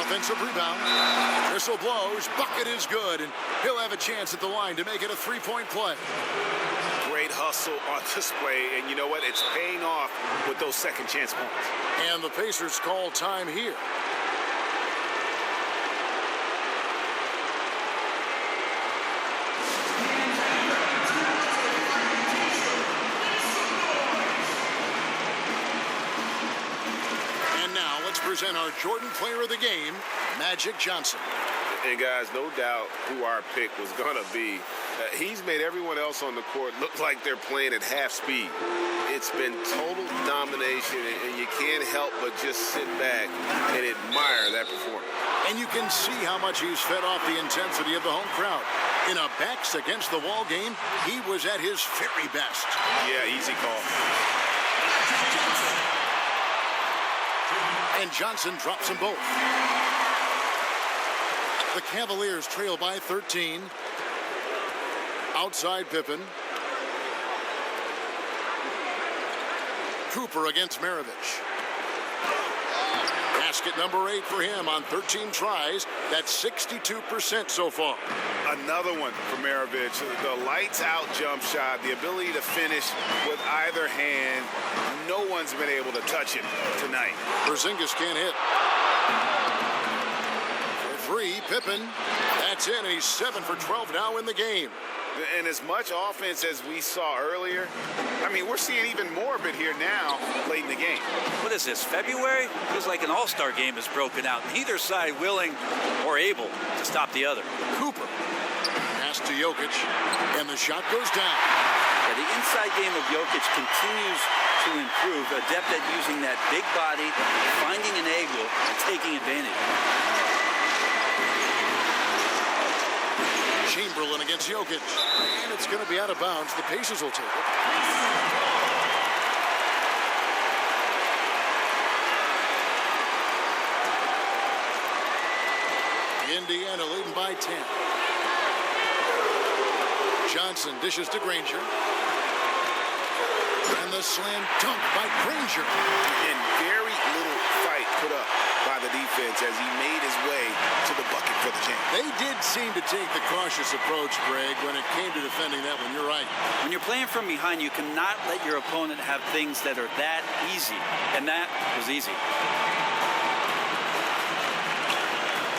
Offensive rebound. Whistle blows. Bucket is good, and he'll have a chance at the line to make it a three-point play. Great hustle on display, and you know what? It's paying off with those second chance points. And the Pacers call time here. Present our Jordan Player of the Game, Magic Johnson. And guys, no doubt who our pick was going to be. He's made everyone else on the court look like they're playing at half speed. It's been total domination, and you can't help but just sit back and admire that performance. And you can see how much he's fed off the intensity of the home crowd. In a backs against the wall game, he was at his very best. Yeah, easy call. And Johnson drops them both. The Cavaliers trail by 13. Outside Pippen. Cooper against Maravich. Basket number 8 for him on 13 tries. That's 62% so far. Another one for Maravich. The lights-out jump shot, the ability to finish with either hand. No one's been able to touch it tonight. Porzingis can't hit. For 3, Pippen. That's in, and he's 7 for 12 now in the game. And as much offense as we saw earlier, I mean, we're seeing even more of it here now, late in the game. What is this, February? Feels like an all-star game has broken out. Neither side willing or able to stop the other. Cooper. Pass to Jokic, and the shot goes down. Yeah, the inside game of Jokic continues to improve. Adept at using that big body, finding an angle, and taking advantage. Chamberlain against Jokic. And it's going to be out of bounds. The Pacers will take it. Indiana leading by 10. Johnson dishes to Granger. And the slam dunk by Granger. And very little fight put up by the defense as he made his way to the bucket for the jam. They did seem to take the cautious approach, Greg, when it came to defending that one. You're right. When you're playing from behind, you cannot let your opponent have things that are that easy. And that was easy.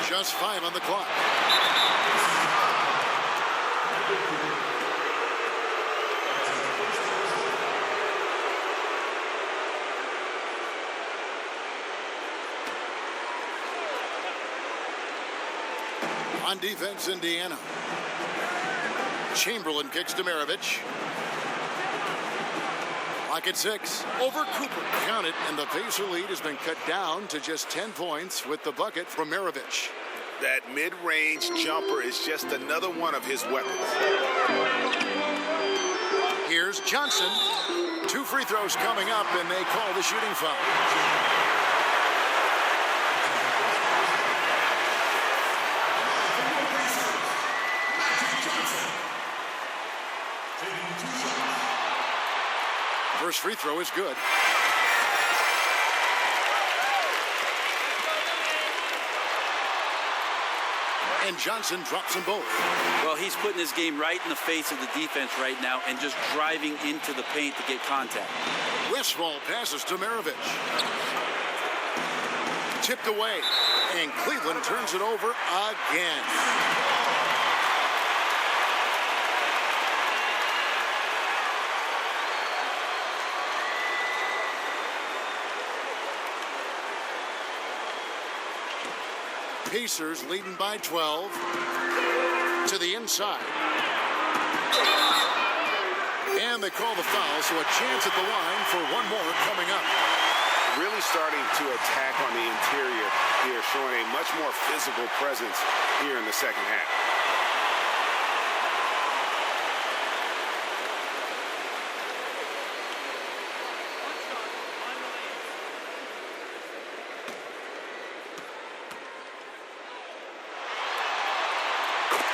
Just 5 on the clock. On defense, Indiana. Chamberlain kicks to Maravich. Clock at 6. Over Cooper. Count it, and the Pacer lead has been cut down to just 10 points with the bucket from Maravich. That mid-range jumper is just another one of his weapons. Here's Johnson. 2 free throws coming up, and they call the shooting foul. First free throw is good. And Johnson drops them both. Well, he's putting his game right in the face of the defense right now and just driving into the paint to get contact. Westphal passes to Maravich. Tipped away. And Cleveland turns it over again. Pacers leading by 12 to the inside. And they call the foul, so a chance at the line for one more coming up. Really starting to attack on the interior here, showing a much more physical presence here in the second half.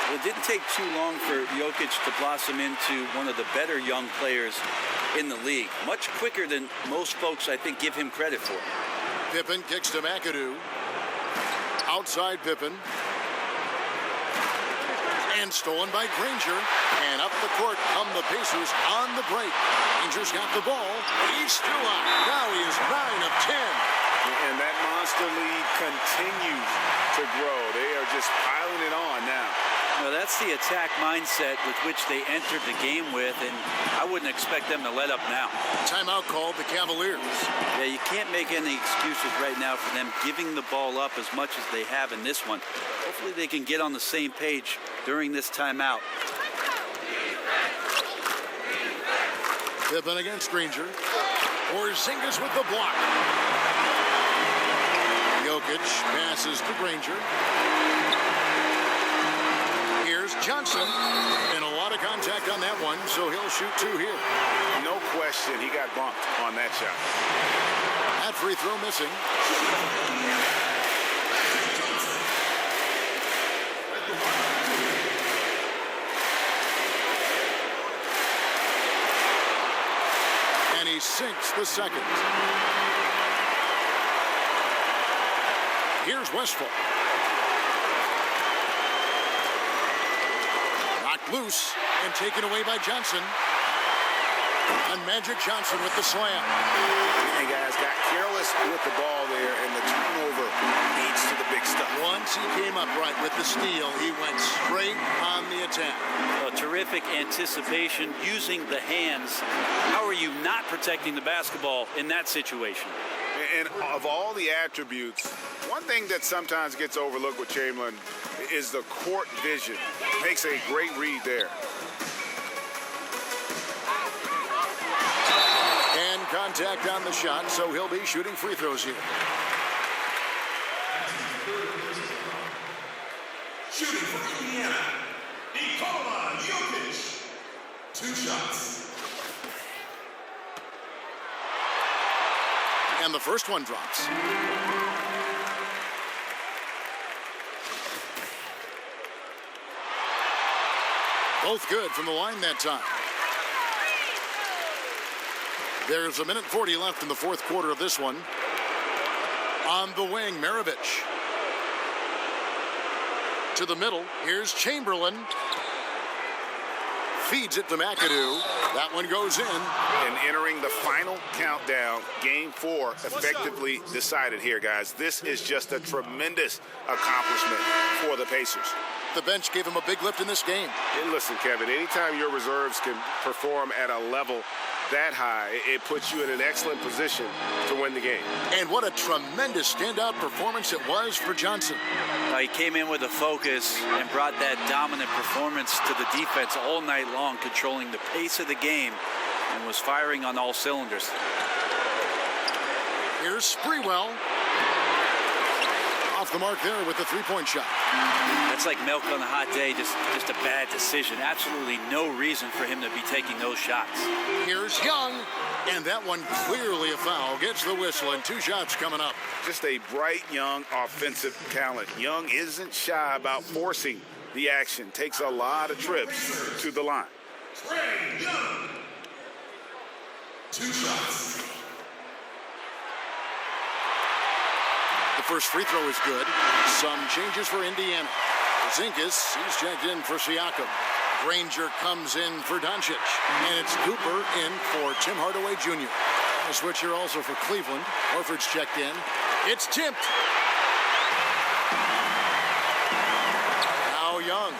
It didn't take too long for Jokic to blossom into one of the better young players in the league. Much quicker than most folks, I think, give him credit for. Pippen kicks to McAdoo. Outside Pippen. And stolen by Granger. And up the court come the Pacers on the break. Granger's got the ball. He's still on. Now he is 9 of 10. And that monster lead continues to grow. They are just piling it on now. Well, that's the attack mindset with which they entered the game with, and I wouldn't expect them to let up now. Timeout called the Cavaliers. Yeah, you can't make any excuses right now for them giving the ball up as much as they have in this one. Hopefully they can get on the same page during this timeout. Pippen against Granger. Porzingis with the block. Jokic passes to Granger. Here's Johnson. And a lot of contact on that one, so he'll shoot 2 here. No question, he got bumped on that shot. That free throw missing. And he sinks the second. Here's Westphal. Knocked loose and taken away by Johnson. And Magic Johnson with the slam. And guys got careless with the ball there, and the turnover leads to the big stuff. Once he came upright with the steal, he went straight on the attack. A terrific anticipation using the hands. How are you not protecting the basketball in that situation? And of all the attributes, one thing that sometimes gets overlooked with Chamberlain is the court vision. Makes a great read there. And contact on the shot, so he'll be shooting free throws here. Shooting for Indiana, Nikola Jokic. 2 shots. And the first one drops. Both good from the line that time. There's 1:40 left in the fourth quarter of this one. On the wing, Maravich. To the middle, here's Chamberlain. Feeds it to McAdoo. That one goes in. And entering the final countdown, game 4 effectively decided here, guys. This is just a tremendous accomplishment for the Pacers. The bench gave him a big lift in this game. And listen, Kevin, anytime your reserves can perform at a level that high, it puts you in an excellent position to win the game. And what a tremendous standout performance it was for Johnson. He came in with a focus and brought that dominant performance to the defense all night long, controlling the pace of the game and was firing on all cylinders. Here's Sprewell. Off the mark there with the three-point shot. That's like milk on a hot day, just a bad decision. Absolutely no reason for him to be taking those shots. Here's Young, and that one clearly a foul. Gets the whistle, and 2 shots coming up. Just a bright, young, offensive talent. Young isn't shy about forcing the action. Takes a lot of trips to the line. Trae Young. 2 shots. The first free throw is good. Some changes for Indiana. Zinkas, he's checked in for Siakam. Granger comes in for Doncic. And it's Cooper in for Tim Hardaway Jr. A switch here also for Cleveland. Horford's checked in. It's tipped. Now Young.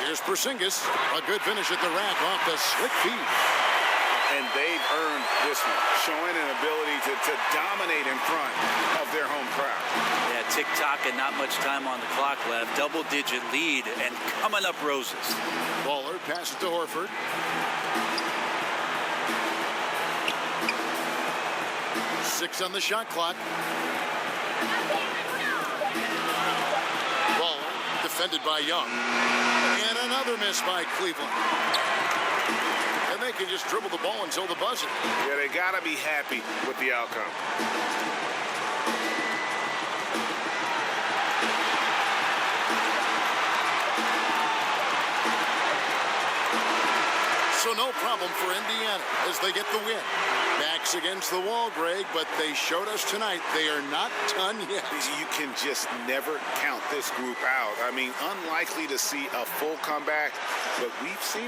Here's Porzingis. A good finish at the rack off the slick feed. And they've earned this one, showing an ability to dominate in front of their home crowd. Yeah, tick-tock and not much time on the clock left. Double-digit lead and coming up roses. Baller passes to Horford. Six on the shot clock. Baller defended by Young. And another miss by Cleveland. And they can just dribble the ball until the buzzer. Yeah, they got to be happy with the outcome. So no problem for Indiana as they get the win. Backs against the wall, Greg, but they showed us tonight they are not done yet. You can just never count this group out. I mean, unlikely to see a full comeback, but we've seen